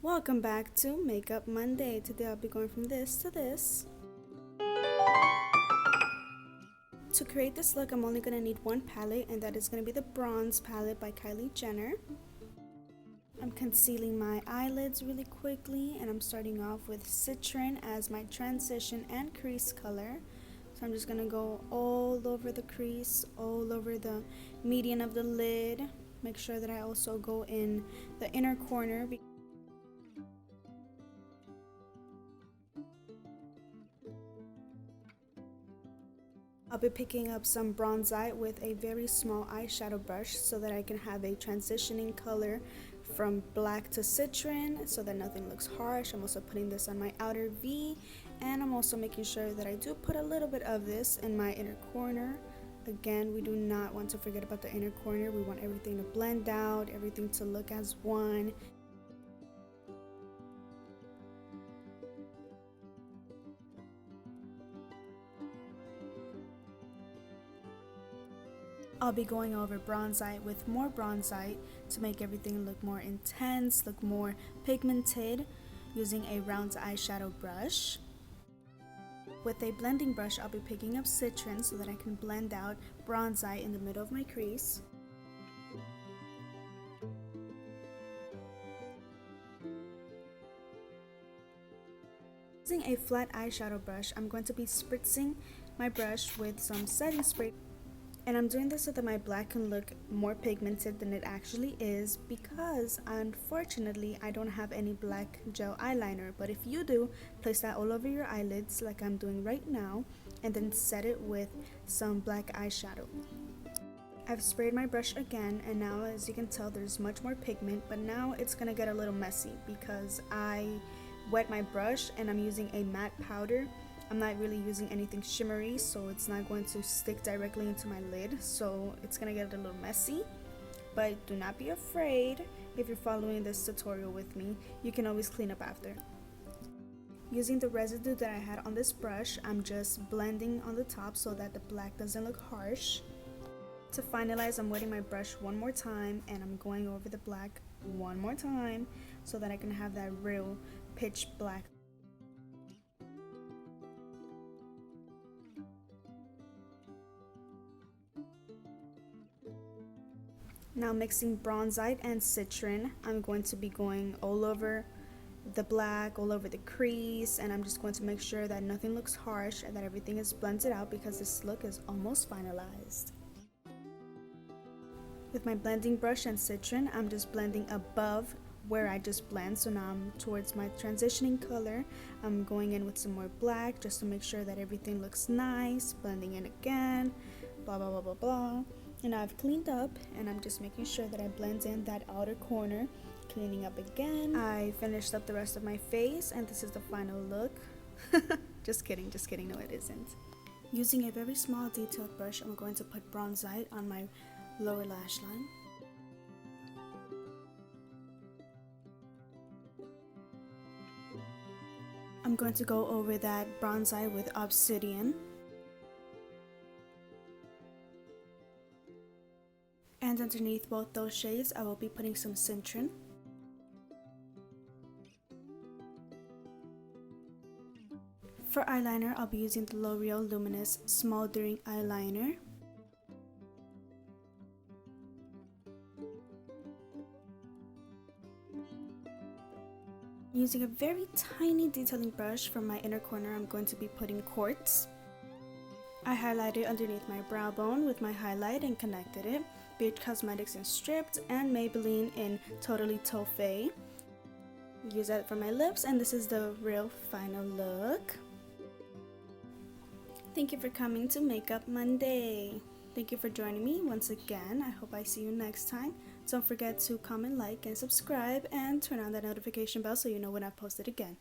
Welcome back to Makeup Monday. Today I'll be going from this to this. To create this look, I'm only going to need one palette, and that is going to be the Bronze palette by Kylie Jenner. I'm concealing my eyelids really quickly, and I'm starting off with Citron as my transition and crease color. So I'm just going to go all over the crease, all over the median of the lid. Make sure that I also go in the inner corner. I'll be picking up some bronzite with a very small eyeshadow brush so that I can have a transitioning color from black to citron so that nothing looks harsh. I'm also putting this on my outer V, and I'm also making sure that I do put a little bit of this in my inner corner. Again, we do not want to forget about the inner corner. We want everything to blend out, everything to look as one. I'll be going over bronzite with more bronzite to make everything look more intense, look more pigmented, using a round eyeshadow brush. With a blending brush, I'll be picking up citron so that I can blend out bronzite in the middle of my crease. Using a flat eyeshadow brush, I'm going to be spritzing my brush with some setting spray. And I'm doing this so that my black can look more pigmented than it actually is, because unfortunately I don't have any black gel eyeliner. But if you do, place that all over your eyelids like I'm doing right now, and then set it with some black eyeshadow. I've sprayed my brush again, and now as you can tell there's much more pigment, but now it's gonna get a little messy because I wet my brush and I'm using a matte powder. I'm not really using anything shimmery, so it's not going to stick directly into my lid, so it's gonna get a little messy. But do not be afraid. If you're following this tutorial with me, you can always clean up after. Using the residue that I had on this brush, I'm just blending on the top so that the black doesn't look harsh. To finalize, I'm wetting my brush one more time, and I'm going over the black one more time so that I can have that real pitch black. Now mixing bronzite and citron, I'm going to be going all over the black, all over the crease, and I'm just going to make sure that nothing looks harsh and that everything is blended out because this look is almost finalized. With my blending brush and citron, I'm just blending above where I just blend, so now I'm towards my transitioning color. I'm going in with some more black just to make sure that everything looks nice, blending in again, blah blah blah blah blah. And now I've cleaned up, and I'm just making sure that I blend in that outer corner, cleaning up again. I finished up the rest of my face, and this is the final look. Just kidding, no it isn't. Using a very small detailed brush, I'm going to put bronzite on my lower lash line. I'm going to go over that bronzite with obsidian. And underneath both those shades, I will be putting some citron. For eyeliner, I'll be using the L'Oreal Luminous Smoldering Eyeliner. Using a very tiny detailing brush from my inner corner, I'm going to be putting quartz. I highlighted underneath my brow bone with my highlight and connected it. BH Cosmetics in Stripped and Maybelline in Totally Toffee. Use that for my lips, and this is the real final look. Thank you for coming to Makeup Monday. Thank you for joining me once again. I hope I see you next time. Don't forget to comment, like, and subscribe, and turn on that notification bell so you know when I've posted again.